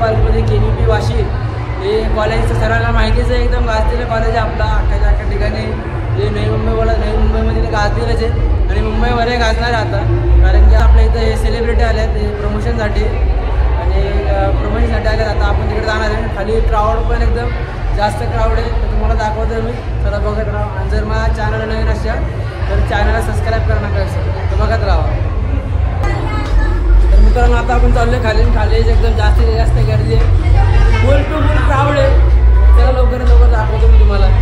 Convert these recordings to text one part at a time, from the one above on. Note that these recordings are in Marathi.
पार्कमध्ये KVP वाशी हे कॉलेजचं सर्वांना माहितीच आहे, एकदम गाजलेलं कॉलेज आहे आपला अख्ख्या ठिकाणी. हे नवी मुंबईमध्ये ते गाजलेलंच आहे आणि मुंबईमध्ये गाजणार आता, कारण की आपल्या इथं हे सेलिब्रिटी आले आहेत प्रमोशनसाठी आणि प्रमोशनसाठी आले. आता आपण तिकडे जाणार आहे. खाली क्राऊड पण एकदम जास्त क्राऊड आहे, तर तुम्हाला दाखवतो मी. चला बघत राहा. आणि जर मला चॅनल नवीन असेल तर चॅनलला सबस्क्राईब करा नका तर बघत राहा. तर मित्रांनो आता आपण चाललो खाली एकदम जास्तीत जास्त गर्दी आहे, फुल टू फुल क्राऊड आहे. चला लवकर दाखवतो मी तुम्हाला.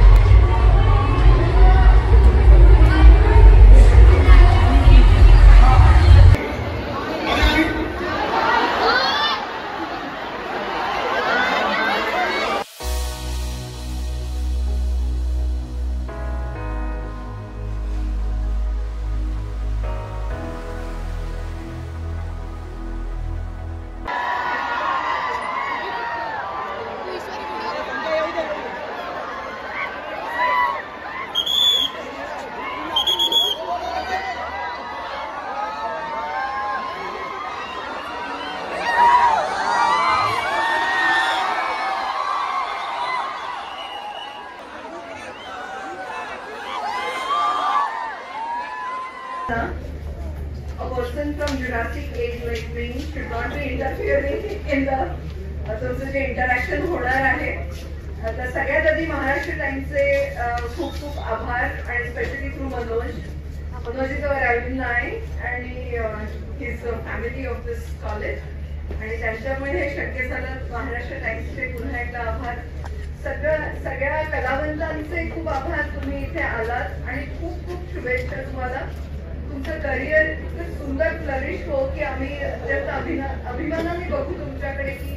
A person from Jurassic age like me should not be interfering in the तुमचं जे इंटरॅक्शन होणार आहे. तर सगळ्यात आधी महाराष्ट्र टाइम्सचे खूप खूप आभार आणि specially through Manoj is our alumni आणि his family of this college, आणि त्यांच्यामुळे हे शक्य झालं. महाराष्ट्र टाइम्सचे पुन्हा एकदा आभार. सगळ्या कलावंतांचे खूप आभार, तुम्ही इथे आलात आणि खूप खूप शुभेच्छा तुम्हाला. तुमचं करिअर इतकं सुंदर फ्लरिश हो की आम्ही अत्यंत अभिमानाने बघू तुमच्याकडे की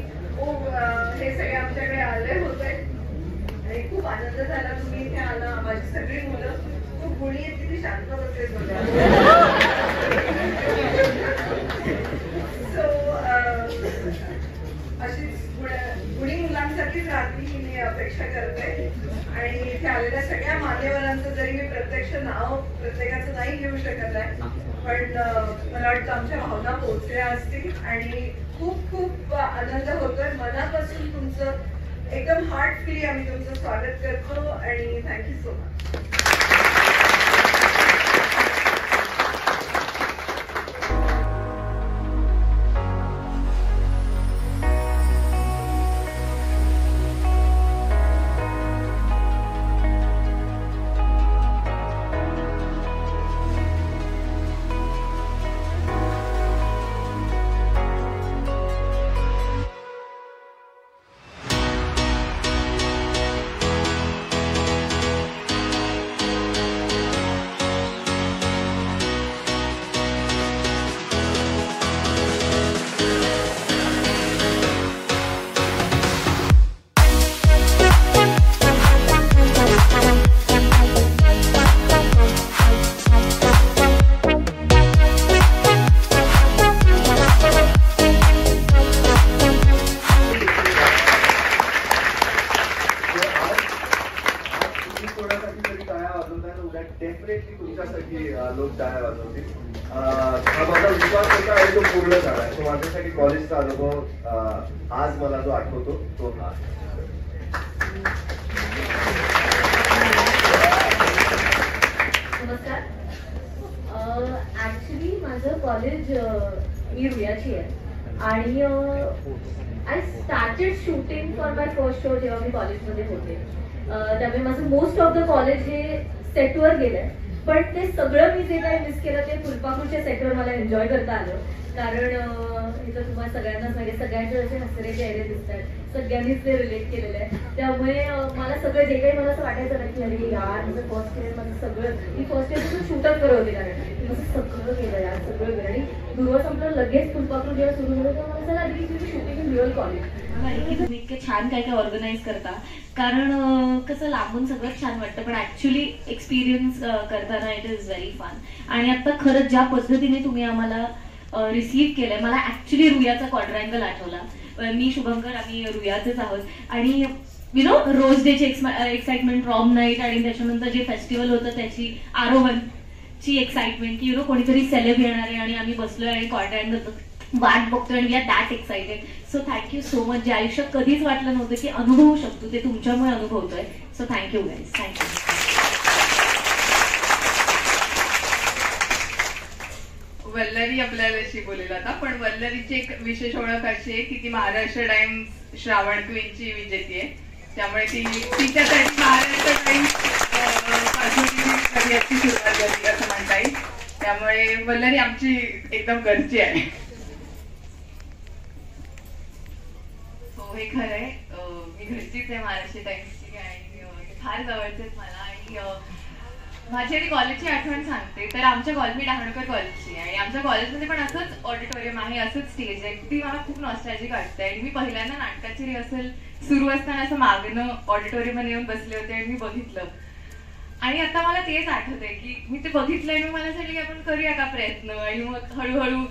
हे सगळे आमच्याकडे आले होते आणि खूप आनंद झाला तुम्ही इथे आला. माझी सगळी मुलं खूप गुणी आहेत, किती शांत बसले बघा. सो अशीच गुणी मुलांसाठीच राहतील ही मी अपेक्षा करते. आणि इथे आलेल्या सगळ्या मान्यवरांचं जरी मी प्रत्यक्ष नाव प्रत्येकाचं नाही घेऊ शकत आहे, पण मला वाटतं आमच्या भावना पोहोचल्या असतील आणि खूप खूप आनंद होतोय. मनापासून तुमचं एकदम हार्टफुली आम्ही तुमचं स्वागत करतो आणि थँक्यू सो मच. डेफिनेटली तुमच्यासाठी लोक टाळ्या वाजवतील. हा माझा विश्वास होता आणि तो पूर्ण झाला. तो माझ्यासाठी कॉलेजचा अनुभव आज मला जो आठवतो तो हा. नमस्कार. ऍक्च्युली माझं कॉलेज मी रुयाची आहे आणि I started shooting for my first show जेव्हा मी कॉलेजमध्ये होते. त्यामुळे माझं मोस्ट ऑफ द कॉलेज हे सेटवर गेलंय, पण ते सगळं मी जे काही मिस केलं ते फुलपाखरूच्या सेटवर मला एन्जॉय करता आलं. कारण इथं तुम्हाला सगळ्यांनाच माहिती, सगळ्यांचे असे हसरे चेहरे दिसतात, सगळ्यांनीच ते रिलेट केलेलं आहे. त्यामुळे मला सगळं जे काही मला असं वाटायचं ना की अरे यार माझं फर्स्ट इयर माझं सगळं, मी फर्स्ट इयर शूटच करत होते, कारण माझं सगळं केलं यार, सगळं केलं. आणि दुर्वा संपलं लगेच फुलपाखरू जेव्हा सुरू झालं तेव्हा मला असं लागली की शूटिंग इन रिअल कॉलेज. की तुम्ही इतके छान काय काय ऑर्गनाईज करता, कारण कसं लांबून सगळं छान वाटतं पण ऍक्च्युली एक्सपिरियन्स करताना इट इज व्हेरी फन. आणि आता खरंच ज्या पद्धतीने तुम्ही आम्हाला रिसीव्ह केलंय, मला ऍक्च्युली रुयाचा क्वाड्रँगल आठवला. मी शुभंकर आम्ही रुयाचेच आहोत आणि यु नो रोज डेची एक्साइटमेंट, प्रॉम नाईट आणि त्याच्यानंतर जे फेस्टिवल होतं त्याची आरोहणची एक्साइटमेंट की यु नो कोणीतरी सेलेब येणार आहे आणि आम्ही बसलोय आणि क्वाड्रँगल वाट बघतोय आणि we are that excited. So thank you so much. जे आयुष्यात कधीच वाटलं नव्हतं की अनुभवू शकतो ते तुमच्यामुळे अनुभवतोय. So thank you guys. Thank you. Vallari आपल्याशी बोलेल आता, पण वल्लरीची एक विशेष ओळख अशी आहे की ती महाराष्ट्र टाइम्स श्रावण क्वीनची विजेती आहे. त्यामुळे ती तिच्यासाठी महाराष्ट्र टाइम्स पासून करिअरची सुरुवात झाली असं म्हणता येईल. त्यामुळे वल्लरी आमची एकदम घरची आहे. हो, हे खरं आहे. मी घरचीच आहे महाराष्ट्र टाइम्सची आणि फार जवळचे आहेत मला. आणि माझी आधी कॉलेजची आठवण सांगते तर आमच्या मी डहाणूकर कॉलेजची आहे आणि आमच्या कॉलेजमध्ये पण असंच ऑडिटोरियम आहे, असंच स्टेज आहे. ती मला खूप नॉस्टॅल्जिक वाटते. आणि मी पहिल्यांदा नाटकाची रिहर्सल सुरू असताना असं मागणं ऑडिटोरियममध्ये येऊन बसले होते आणि मी बघितलं. आणि आता मला तेच आठवतंय की मी ते बघितलं आणि मला सांगितलं की आपण करूया का प्रयत्न. आणि मग हळूहळू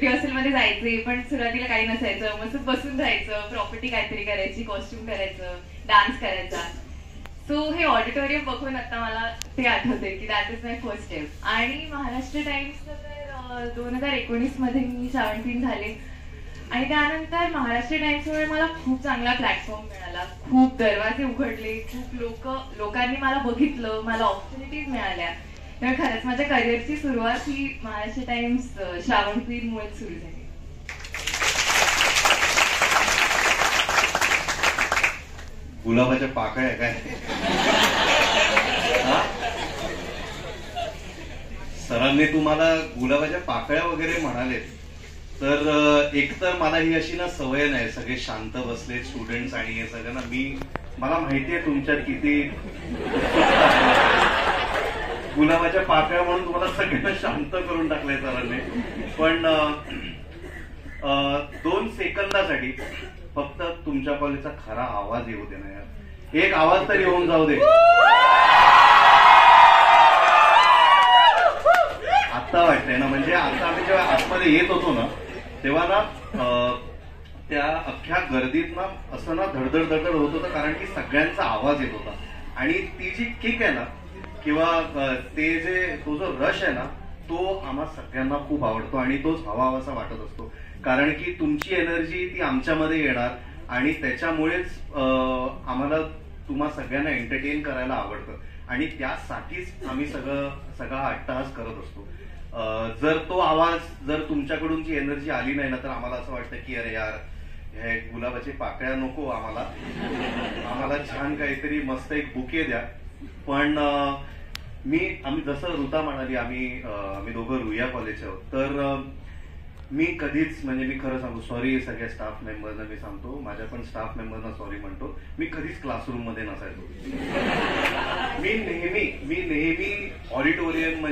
रिहर्सलमध्ये जायचे, पण सुरुवातीला काही नसायचं, मस्त बसून जायचं, प्रॉपर्टी काहीतरी करायची, कॉस्ट्युम करायचं, डान्स करायचा. सो हे ऑडिटोरियम बघून आता मला ते आठवते की that is my first step. आणि महाराष्ट्र टाइम्सचं तर 2019 मध्ये मी श्रावण क्वीन झाले आणि त्यानंतर महाराष्ट्र टाइम्समुळे मला खूप चांगला प्लॅटफॉर्म मिळाला, खूप दरवाजे उघडले, खूप लोकांनी मला बघितलं, मला ऑपॉर्च्युनिटीज मिळाल्या. त्यामुळे खरंच माझ्या करिअरची सुरुवात ही महाराष्ट्र टाइम्स श्रावण क्वीनमुळेच सुरू झाली. गुलाबाच्या पाकळ्या काय सरांनी तुम्हाला गुलाबाच्या पाकळ्या वगैरे म्हणाले तर एकतर मला ही अशी ना सवय नाही, सगळे शांत बसले स्टुडंट्स आणि हे सगळं ना मला माहितीये तुमच्यात किती गुलाबाच्या पाकळ्या म्हणून तुम्हाला सगळ्यांना शांत करून टाकलंय सरांनी. पण 2 सेकंदासाठी फक्त तुमच्या कॉलेजचा खरा आवाज येऊ दे ना यार, एक आवाज तरी येऊन जाऊ दे. आता वाटतंय ना, म्हणजे आता आम्ही जेव्हा आतमध्ये येत होतो ना तेव्हा ना त्या अख्ख्या गर्दीत ना असं ना धडधड धडधड होत होतं, कारण की सगळ्यांचा आवाज येत होता. आणि ती जी किक आहे ना किंवा तो जो रश आहे ना तो आम्हा सगळ्यांना खूप आवडतो आणि तोच हवाहवासा वाटत असतो. कारण की तुमची एनर्जी ती आमच्यामध्ये येणार आणि त्याच्यामुळेच आम्हाला तुम्हा सगळ्यांना एंटरटेन करायला आवडतं आणि त्यासाठीच आम्ही सगळा अट्टहास करत असतो. जर तो आवाज जर तुमच्याकडून जी एनर्जी आली नाही ना तर आम्हाला असं वाटतं की अरे यार हे गुलाबाचे पाकळ्या नको, आम्हाला छान काहीतरी मस्त एक बुके द्या. पण आम्ही जसं ऋता म्हणाली आम्ही दोघं रुईया कॉलेजचे आहोत, तर मी कधीच म्हणजे मी खरं सांगू सॉरी सगळ्या स्टाफ मेंबर्सना मी सांगतो, माझ्या पण स्टाफ मेंबर्सना सॉरी म्हणतो, मी कधीच क्लासरूम मध्ये नसायचो. मी नेहमी ऑडिटोरियम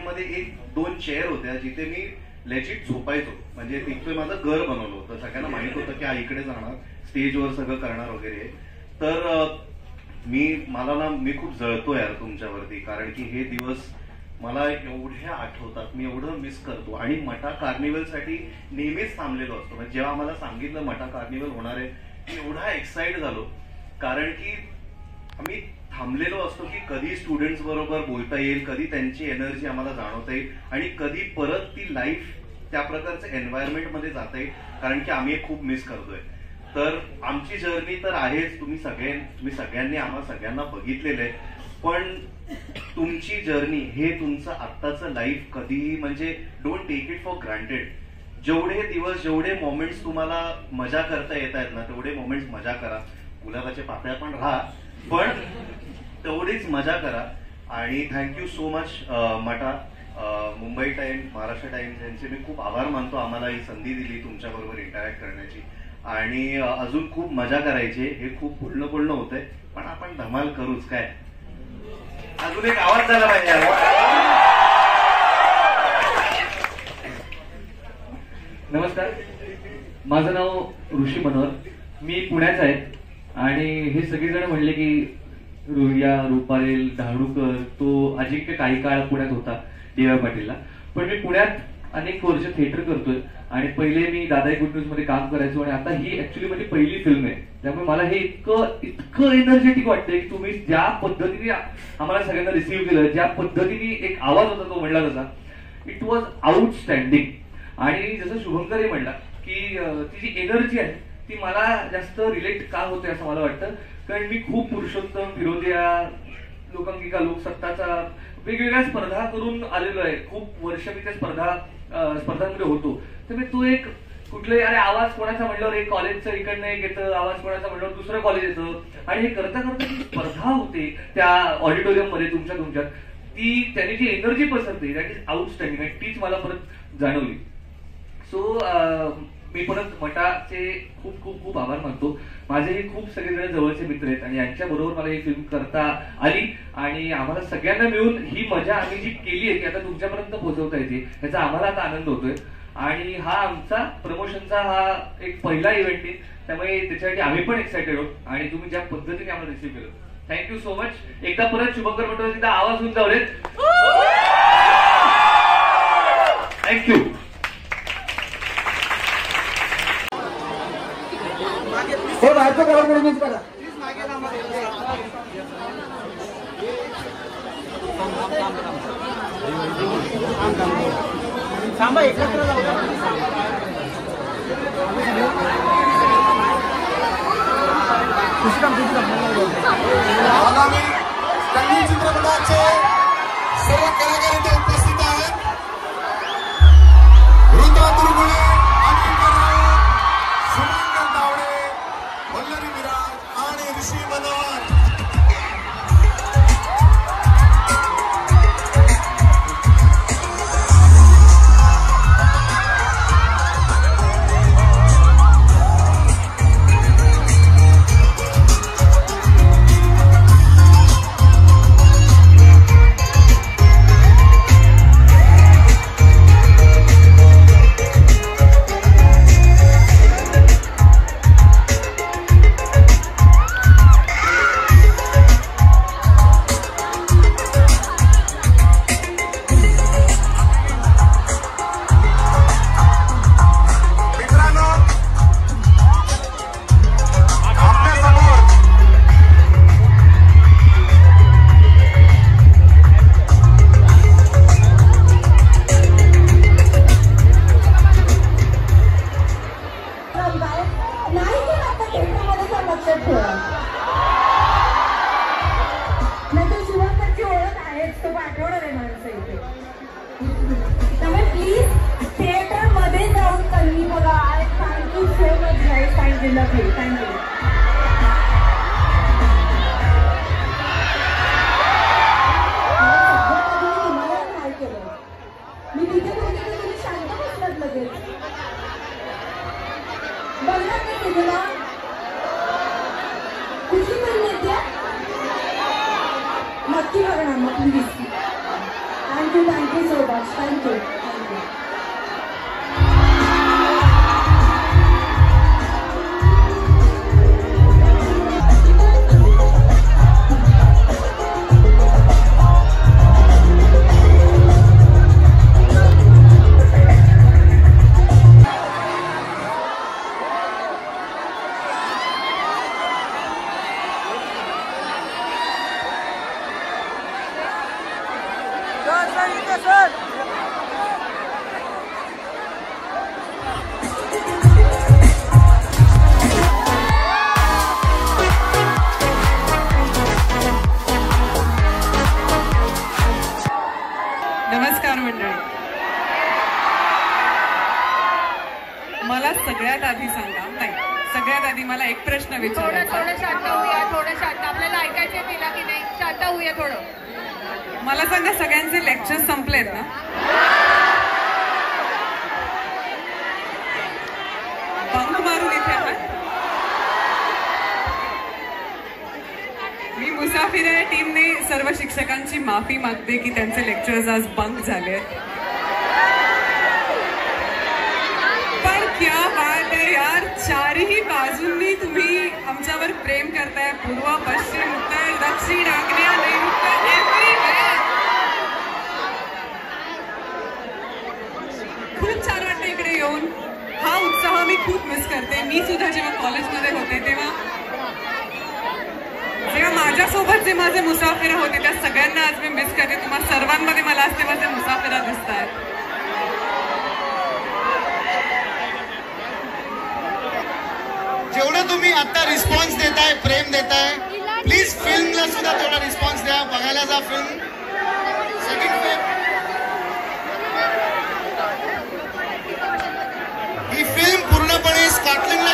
मध्ये 1-2 चेअर होत्या जिथे मी लेजिट झोपायचो. म्हणजे तिथे माझं घर बनवलं होतं, सगळ्यांना माहित होतं की हा इकडे जाणार, स्टेजवर सगळं करणार वगैरे. तर मी खूप जळतो यार तुमच्यावरती, कारण की हे दिवस मला एवढे आठवतात, मी एवढं मिस करतो. आणि मटा कार्निवलसाठी नेहमीच थांबलेलो असतो. म्हणजे जेव्हा आम्हाला सांगितलं मटा कार्निवल होणार आहे मी एवढा एक्साइट झालो, कारण की आम्ही थांबलेलो असतो की कधी स्टुडंट्स बरोबर बोलता येईल, कधी त्यांची एनर्जी आम्हाला जाणवता येईल आणि कधी परत ती लाईफ त्या प्रकारचं एन्व्हायरमेंट मध्ये जाता येईल, कारण की आम्ही खूप मिस करतोय. तर आमची जर्नी तर आहेच, तुम्ही सगळ्यांनी आम्हाला सगळ्यांना बघितलेलं आहे. पण तुमची जर्नी हे तुमचं आत्ताचं लाईफ कधीही म्हणजे don't take it for granted. जेवढे दिवस जेवढे मोमेंट्स तुम्हाला मजा करता येत आहेत ना तेवढे मोमेंट्स मजा करा. गुलाबाच्या पाकळ्या पण राहा, पण तेवढीच मजा करा. आणि thank you so much Mata, Mumbai Times, Maharashtra Times यांचे मी खूप आभार मानतो, आम्हाला ही संधी दिली तुमच्याबरोबर इंटरॅक्ट करण्याची. आणि अजून खूप मजा करायची. हे खूप बोलणं होतंय पण आपण धमाल करूच काय. अजून एक आवाज झाला पाहिजे. नमस्कार, माझं नाव ऋषी मनोहर, मी पुण्याचा आहे. आणि हे सगळेजण म्हणले की रुईया, रुपारेल, डहाणूकर, तो अजिंक्य काही काळ पुण्यात होता डी.वाय. पाटीलला. पण मी पुण्यात अनेक वर्ष थिएटर करतोय आणि पहिले मी दादाई गुड न्यूज मध्ये काम करायचो आणि आता ही ऍक्च्युली माझी पहिली फिल्म आहे. त्यामुळे मला हे इतकं एनर्जेटिक वाटतंय की तुम्ही ज्या पद्धतीने आम्हाला सगळ्यांना रिसीव्ह केलं, ज्या पद्धतीने एक आवाज होता तो म्हणला तसा, इट वॉज आउटस्टँडिंग. आणि जसं शुभंकरही म्हणला की ती जी एनर्जी आहे ती मला जास्त रिलेट का होते असं मला वाटतं, कारण मी खूप पुरुषोत्तम, फिरोदिया, लोकांकिका, लोकसत्ताचा वेगवेगळ्या स्पर्धा करून आलेलो आहे. खूप वर्ष मी त्या स्पर्धांमध्ये होतो. तर मी तो एक कुठले अरे आवाज कोणाचा म्हणल्यावर एक कॉलेजचं इकडनं एक येतं, आवाज कोणाचा म्हणल्यावर दुसरं कॉलेज येतं, आणि हे करता करता जी स्पर्धा होते त्या ऑडिटोरियम मध्ये तुमच्यात ती त्याने जी एनर्जी पसरते दॅट इज आउटस्टँडिंग, आणि तीच मला परत जाणवली. सो मी परत मटाचे खूप खूप खूप आभार मानतो. माझेही खूप सगळेजण जवळचे मित्र आहेत आणि यांच्या बरोबर मला ही फिल्म करता आली आणि आम्हाला सगळ्यांना मिळून ही मजा आम्ही जी केली आहे ती आता तुमच्यापर्यंत पोहोचवता येते, याचा आम्हाला आता आनंद होतोय. आणि हा आमचा प्रमोशनचा हा एक पहिला इव्हेंट आहे, त्यामुळे त्याच्यासाठी आम्ही पण एक्सायटेड आहोत आणि तुम्ही ज्या पद्धतीने आम्हाला रिसीव्ह केलं, थँक्यू सो मच. एकदा परत शुभंकर मटोरेचा आवाज होऊन जाऊलेत. थँक्यू. हो बाहेरचं करा मिस करा. थांबा एकत्र आगामी रंगीत चित्रपटाचे सर्व कलाकार इथे उपस्थित आहेत. रुद्रा तुरगुळे, अनिल राऊत, शुभंकर तावडे, वल्लरी विराज आणि ऋषी मनोहर. नमस्कार मंडळी. मला सगळ्यात आधी सांगा, नाही सगळ्यात आधी मला एक प्रश्न विचारायचा. थोडं शांत होऊया, थोडं शांत. आपल्याला ऐकायचंय तिला की नाही? शांत होऊया थोडं. मला सांगा, सगळ्यांचे लेक्चर संपलेत ना? बंक मारून इथे आहात? मी मुसाफिर या टीमने सर्व शिक्षकांची माफी मागते की त्यांचे लेक्चर्स आज बंक झाले. पण क्या बात आहे यार, चारही बाजूंनी तुम्ही आमच्यावर प्रेम करताय. पूर्व, पश्चिम, उत्तर, दक्षिण, आग्नेय, नैऋत्य, एव्हरीवेअर. खूप छान वाटतं इकडे येऊन. हा उत्साह मी खूप मिस करते. मी सुद्धा जेव्हा कॉलेजमध्ये होते तेव्हा माझ्यासोबत जे माझे मुसाफिरा होते त्या सगळ्यांना आज मी मिस करते. तुम्हा सर्वांमध्ये मला आज ते माझे मुसाफिरा दिसत आहेत. जेवढं तुम्ही आता रिस्पॉन्स देताय, प्रेम देताय, प्लीज फिल्मला सुद्धा तेवढा रिस्पॉन्स द्या. बघायला जा फिल्म. ही फिल्म पूर्णपणे स्कॉटलंड